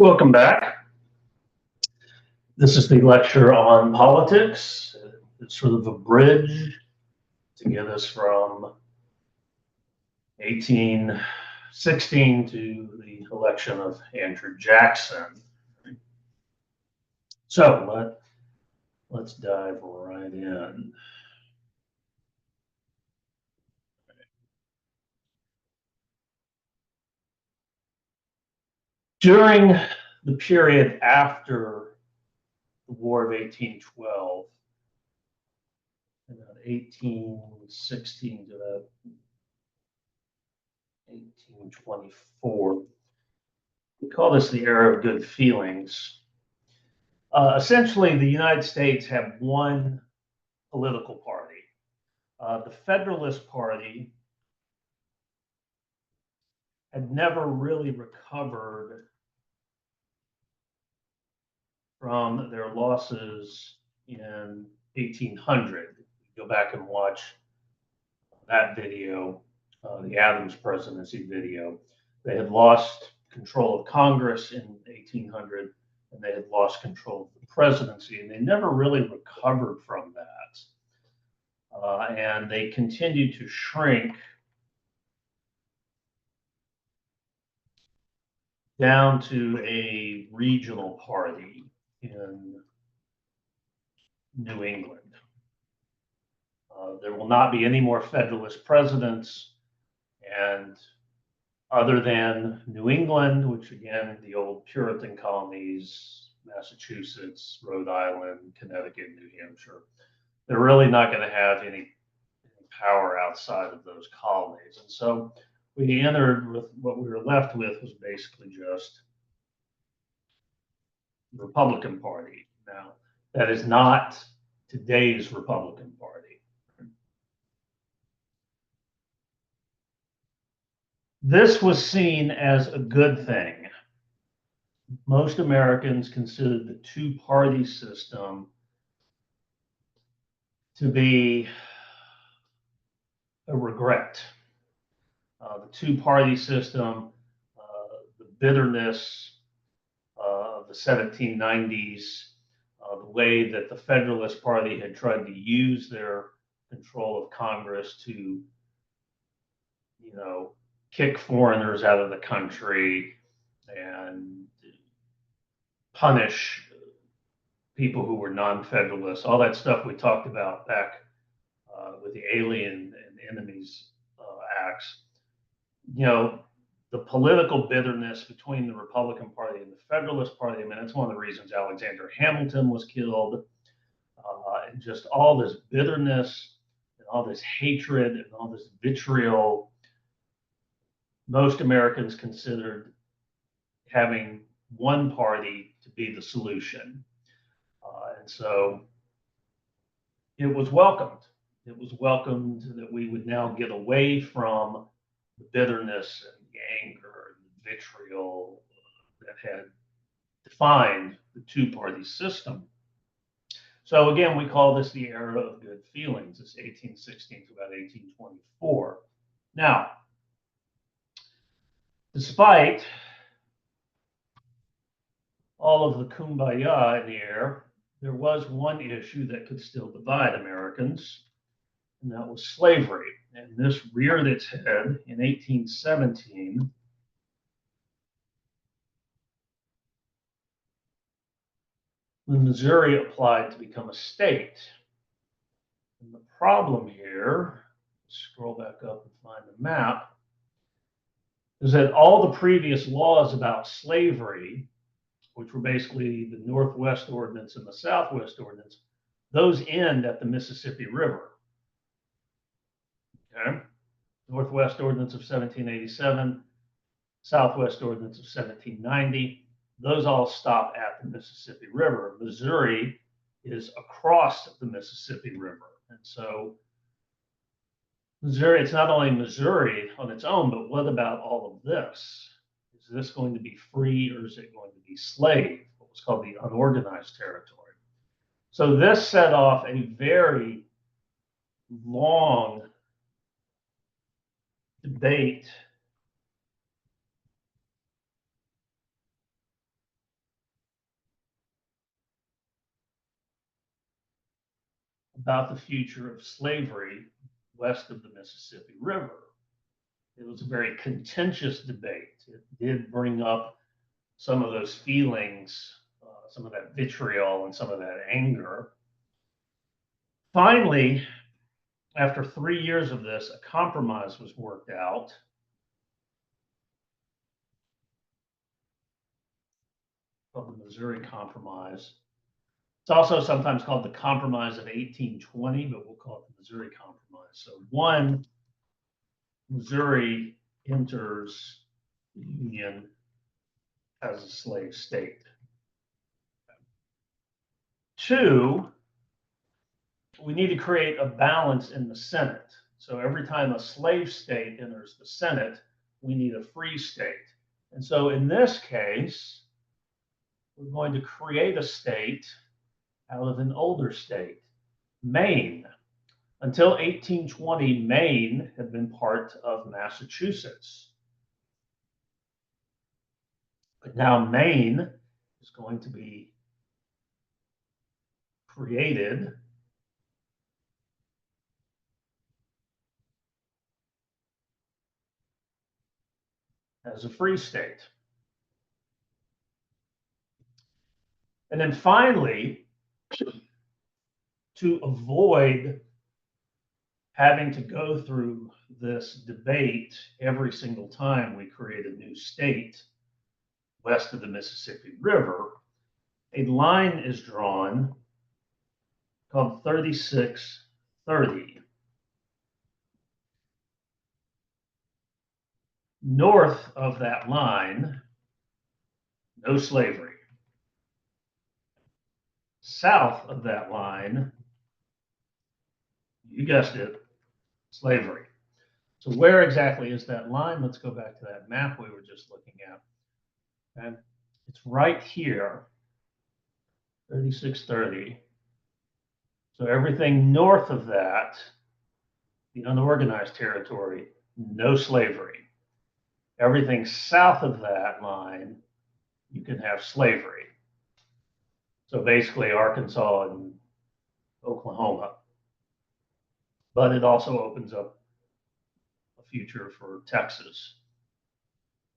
Welcome back. This is the lecture on politics. It's sort of a bridge to get us from 1816 to the election of Andrew Jackson. So let's dive right in. During the period after the War of 1812, about 1816 to about 1824, we call this the era of good feelings. Essentially, the United States had one political party. The Federalist Party had never really recovered from their losses in 1800. Go back and watch that video, the Adams presidency video. They had lost control of Congress in 1800, and they had lost control of the presidency, and they never really recovered from that. And they continued to shrink down to a regional party in New England. There will not be any more Federalist presidents, and other than New England, which again, the old Puritan colonies, Massachusetts, Rhode Island, Connecticut, New Hampshire, they're really not going to have any power outside of those colonies. And so we entered with what we were left with was basically just the Republican Party. Now, that is not today's Republican Party. This was seen as a good thing. Most Americans considered the two-party system to be a regret. The two-party system, the bitterness of the 1790s, the way that the Federalist Party had tried to use their control of Congress to, kick foreigners out of the country and punish people who were non-Federalists, all that stuff we talked about back with the Alien and Enemies Acts. The political bitterness between the Republican Party and the Federalist Party, I mean, that's one of the reasons Alexander Hamilton was killed, and just all this bitterness and all this hatred and all this vitriol. Most Americans considered having one party to be the solution. And so it was welcomed. It was welcomed that we would now get away from the bitterness and the anger and the vitriol that had defined the two-party system. So again, we call this the era of good feelings. It's 1816 to about 1824. Now, despite all of the kumbaya in the air, there was one issue that could still divide Americans, and that was slavery. And this reared its head in 1817 when Missouri applied to become a state. And the problem here, scroll back up and find the map, is that all the previous laws about slavery, which were basically the Northwest Ordinance and the Southwest Ordinance, those end at the Mississippi River. Okay? Northwest Ordinance of 1787, Southwest Ordinance of 1790, those all stop at the Mississippi River. Missouri is across the Mississippi River. And so Missouri, it's not only Missouri on its own, but what about all of this? Is this going to be free or is it going to be slave? What was called the unorganized territory. So this set off a very long debate about the future of slavery west of the Mississippi River. It was a very contentious debate. It did bring up some of those feelings, some of that vitriol and some of that anger. Finally, after 3 years of this, a compromise was worked out. Called the Missouri Compromise. It's also sometimes called the Compromise of 1820, but we'll call it the Missouri Compromise. So one, Missouri enters the Union as a slave state. Two, we need to create a balance in the Senate. So every time a slave state enters the Senate, we need a free state. And so in this case, we're going to create a state out of an older state, Maine. Until 1820, Maine had been part of Massachusetts. But now Maine is going to be created as a free state. And then finally, to avoid having to go through this debate every single time we create a new state west of the Mississippi River, a line is drawn called 3630. North of that line, no slavery. South of that line, you guessed it, slavery. So where exactly is that line? Let's go back to that map we were just looking at. And it's right here, 3630. So everything north of that, the unorganized territory, no slavery. Everything south of that line, you can have slavery. So basically Arkansas and Oklahoma. But it also opens up a future for Texas.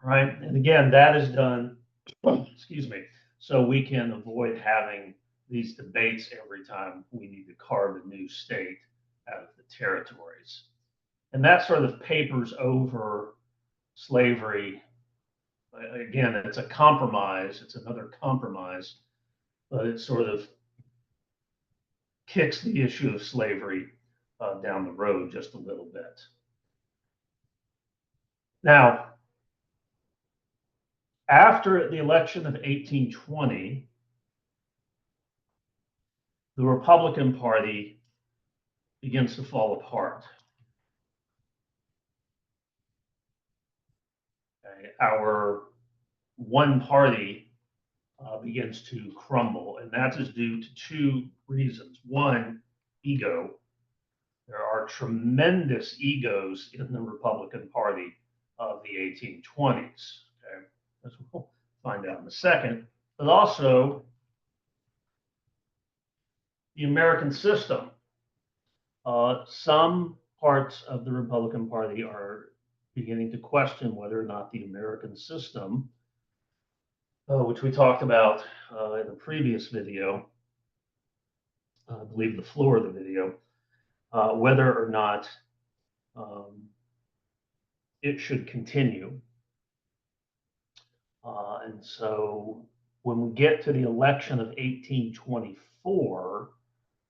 Right? And again, that is done, excuse me, so we can avoid having these debates every time we need to carve a new state out of the territories. And that sort of papers over slavery. Again, it's a compromise, it's another compromise, but it sort of kicks the issue of slavery down the road just a little bit. Now, after the election of 1820, the Republican Party begins to fall apart. Okay, our one party begins to crumble, and that is due to two reasons. One, ego. There are tremendous egos in the Republican Party of the 1820s, okay, as we'll find out in a second, but also the American system. Some parts of the Republican Party are beginning to question whether or not the American system, which we talked about in the previous video, I believe the floor of the video, whether or not it should continue. And so when we get to the election of 1824,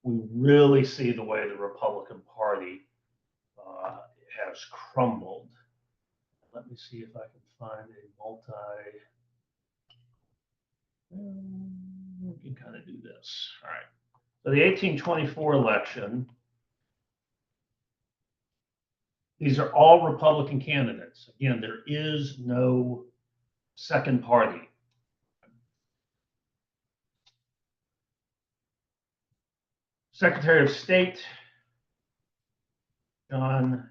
we really see the way the Republican Party has crumbled. Let me see if I can find a we can kind of do this. All right. So the 1824 election, these are all Republican candidates. Again, there is no second party. Secretary of State, John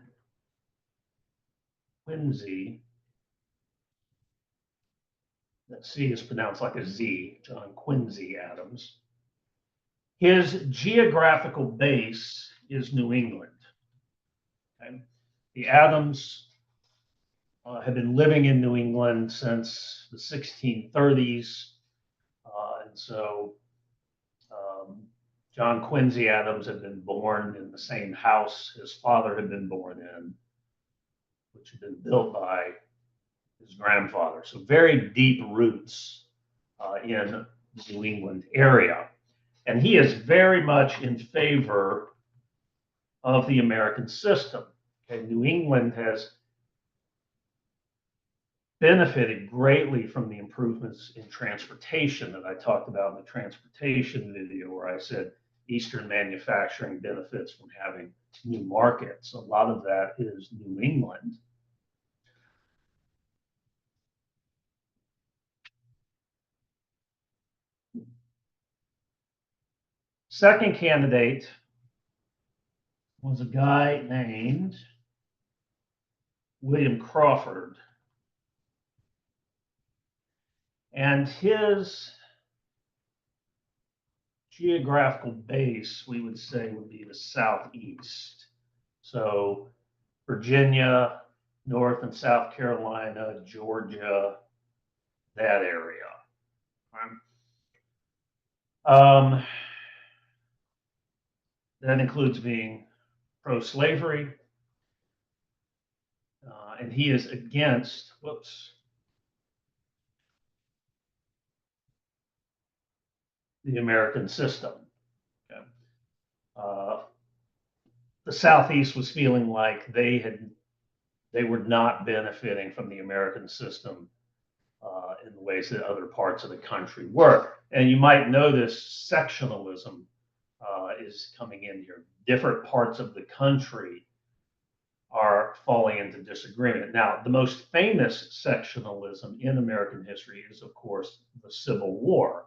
Quincy. That C is pronounced like a Z, John Quincy Adams. His geographical base is New England. Okay? The Adams had been living in New England since the 1630s. And so John Quincy Adams had been born in the same house his father had been born in, which had been built by his grandfather. So very deep roots in the New England area. And he is very much in favor of the American system. Okay, New England has benefited greatly from the improvements in transportation that I talked about in the transportation video, where I said Eastern manufacturing benefits from having new markets. A lot of that is New England. Second candidate was a guy named William Crawford. And his geographical base, we would say, would be the southeast. So Virginia, North and South Carolina, Georgia, that area. That includes being pro-slavery, and he is against, the American system. Okay. The Southeast was feeling like they were not benefiting from the American system in the ways that other parts of the country were. And you might notice sectionalism is coming in here. Different parts of the country are falling into disagreement. Now, the most famous sectionalism in American history is, of course, the Civil War,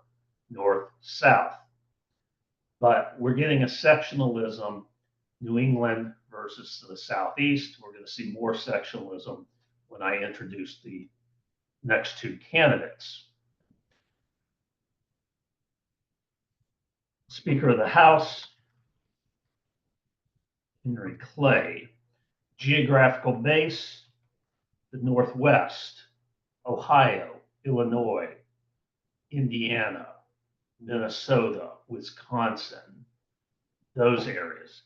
North-South. But we're getting a sectionalism, New England versus the Southeast. We're going to see more sectionalism when I introduce the next two candidates. Speaker of the House, Henry Clay. Geographical base, the Northwest, Ohio, Illinois, Indiana, Minnesota, Wisconsin, those areas.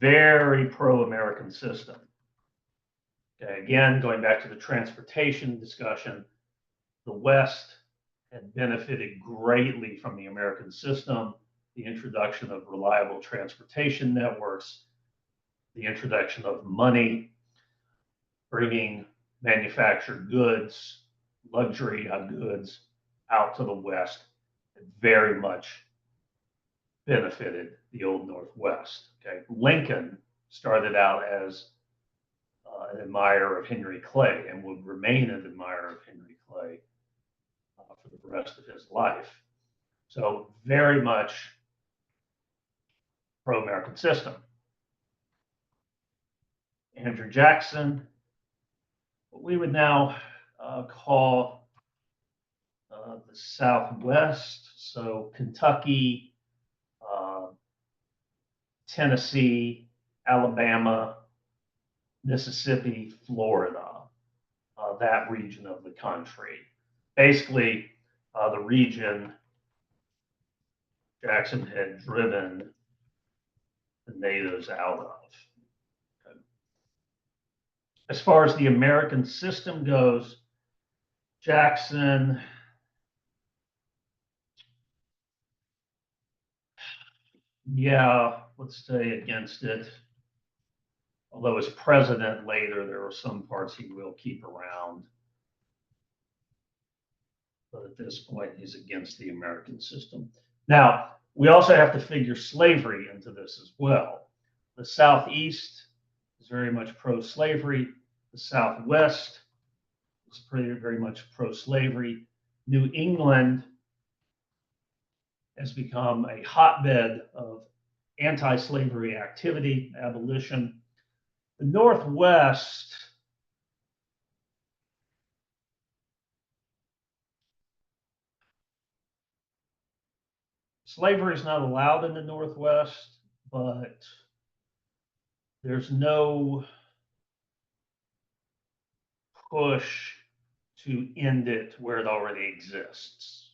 Very pro-American system. Okay, again, going back to the transportation discussion, the West had benefited greatly from the American system, the introduction of reliable transportation networks, the introduction of money, bringing manufactured goods, luxury goods out to the West. It very much benefited the old Northwest. Okay, Lincoln started out as an admirer of Henry Clay and would remain an admirer of Henry Clay for the rest of his life. So very much pro-American system. Andrew Jackson, what we would now call the Southwest, so Kentucky, Tennessee, Alabama, Mississippi, Florida, that region of the country. Basically, the region Jackson had driven the natives out of. Okay. As far as the American system goes, Jackson let's say against it. Although as president later, there are some parts he will keep around. But at this point, he's against the American system. Now, we also have to figure slavery into this as well. The Southeast is very much pro-slavery. The Southwest is very much pro-slavery. New England has become a hotbed of anti-slavery activity, abolition. The Northwest slavery is not allowed in the Northwest, but there's no push to end it where it already exists.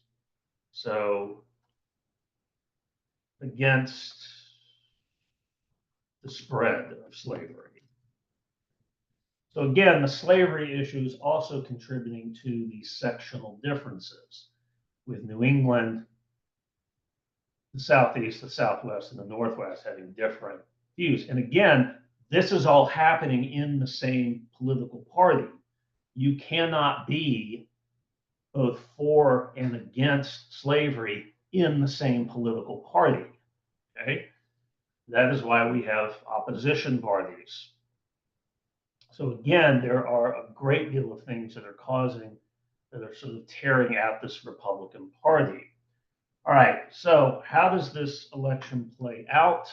So against the spread of slavery. So again, the slavery issue is also contributing to these sectional differences with New England, the Southeast, the Southwest, and the Northwest having different views. And again, this is all happening in the same political party. You cannot be both for and against slavery in the same political party. Okay? That is why we have opposition parties. So again, there are a great deal of things that are sort of tearing at this Republican Party. All right, so how does this election play out?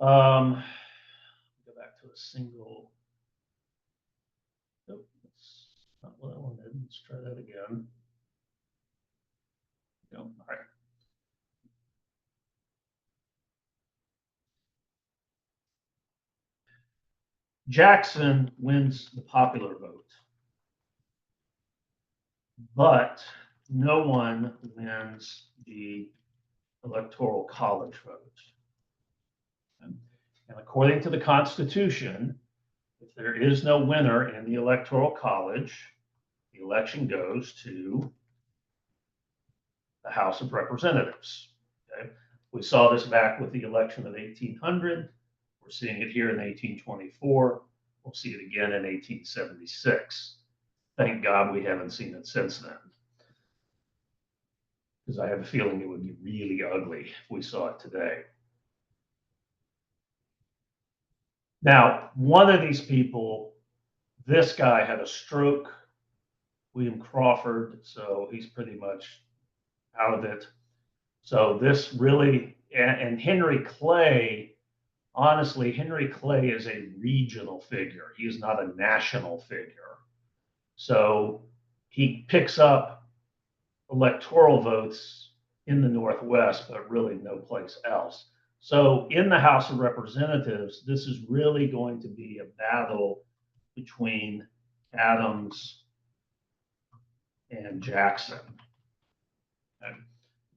Go back to a single. Nope, that's not what I wanted. Let's try that again. Go. All right. Jackson wins the popular vote, but no one wins the electoral college vote. And according to the Constitution, if there is no winner in the electoral college, the election goes to the House of Representatives. Okay? We saw this back with the election of 1800. We're seeing it here in 1824. We'll see it again in 1876. Thank God we haven't seen it since then, because I have a feeling it would be really ugly if we saw it today. Now, one of these people, this guy had a stroke, William Crawford, so he's pretty much out of it. So this really, and Henry Clay, honestly, Henry Clay is a regional figure. He is not a national figure. So he picks up electoral votes in the Northwest, but really no place else. So in the House of Representatives, this is really going to be a battle between Adams and Jackson. And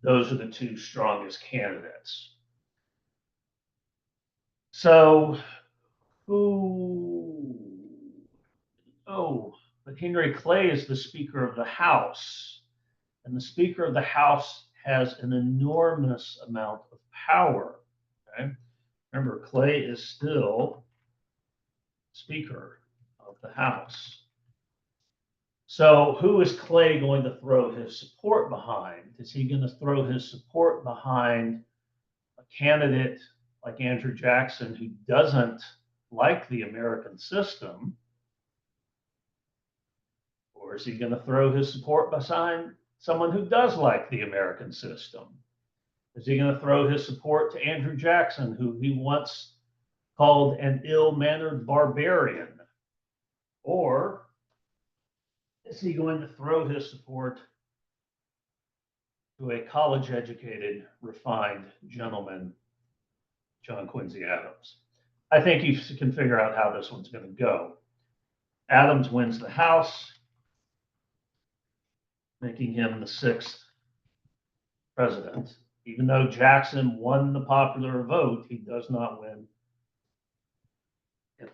those are the two strongest candidates. So but Henry Clay is the Speaker of the House. And the Speaker of the House has an enormous amount of power. Okay? Remember, Clay is still Speaker of the House. So who is Clay going to throw his support behind? Is he going to throw his support behind a candidate like Andrew Jackson, who doesn't like the American system? Or is he going to throw his support behind someone who does like the American system? Is he going to throw his support to Andrew Jackson, who he once called an ill-mannered barbarian? Or is he going to throw his support to a college-educated, refined gentleman, John Quincy Adams? I think you can figure out how this one's going to go. Adams wins the House, making him the 6th president. Even though Jackson won the popular vote, he does not win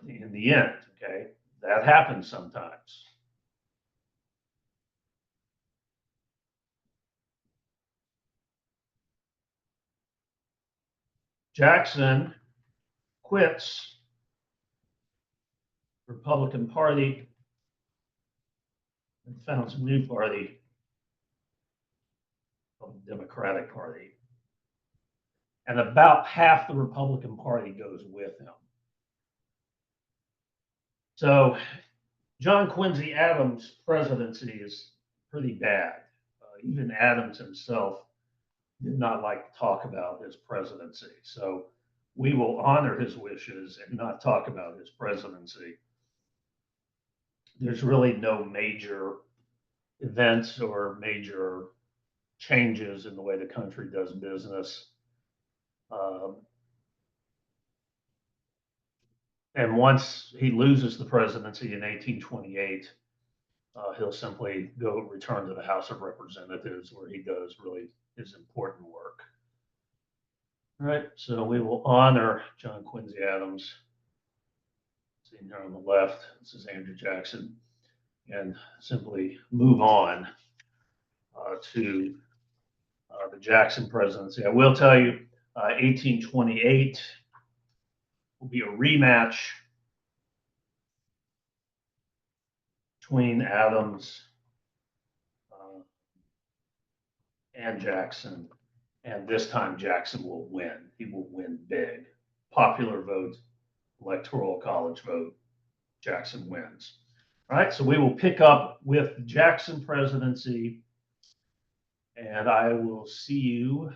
in the end. Okay, that happens sometimes. Jackson quits the Republican Party and founds a new party called the Democratic Party. And about half the Republican Party goes with him. So John Quincy Adams' presidency is pretty bad. Even Adams himself did not like to talk about his presidency. So we will honor his wishes and not talk about his presidency. There's really no major events or major changes in the way the country does business. And once he loses the presidency in 1828, he'll simply go return to the House of Representatives, where he does really his important work. All right, so we will honor John Quincy Adams. Sitting here on the left, this is Andrew Jackson, and simply move on to the Jackson presidency. I will tell you, 1828 will be a rematch between Adams and Jackson, and this time Jackson will win. He will win big. Popular vote, electoral college vote, Jackson wins. All right, so we will pick up with the Jackson presidency, and I will see you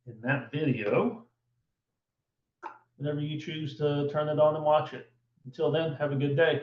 in that video whenever you choose to turn it on and watch it. Until then, have a good day.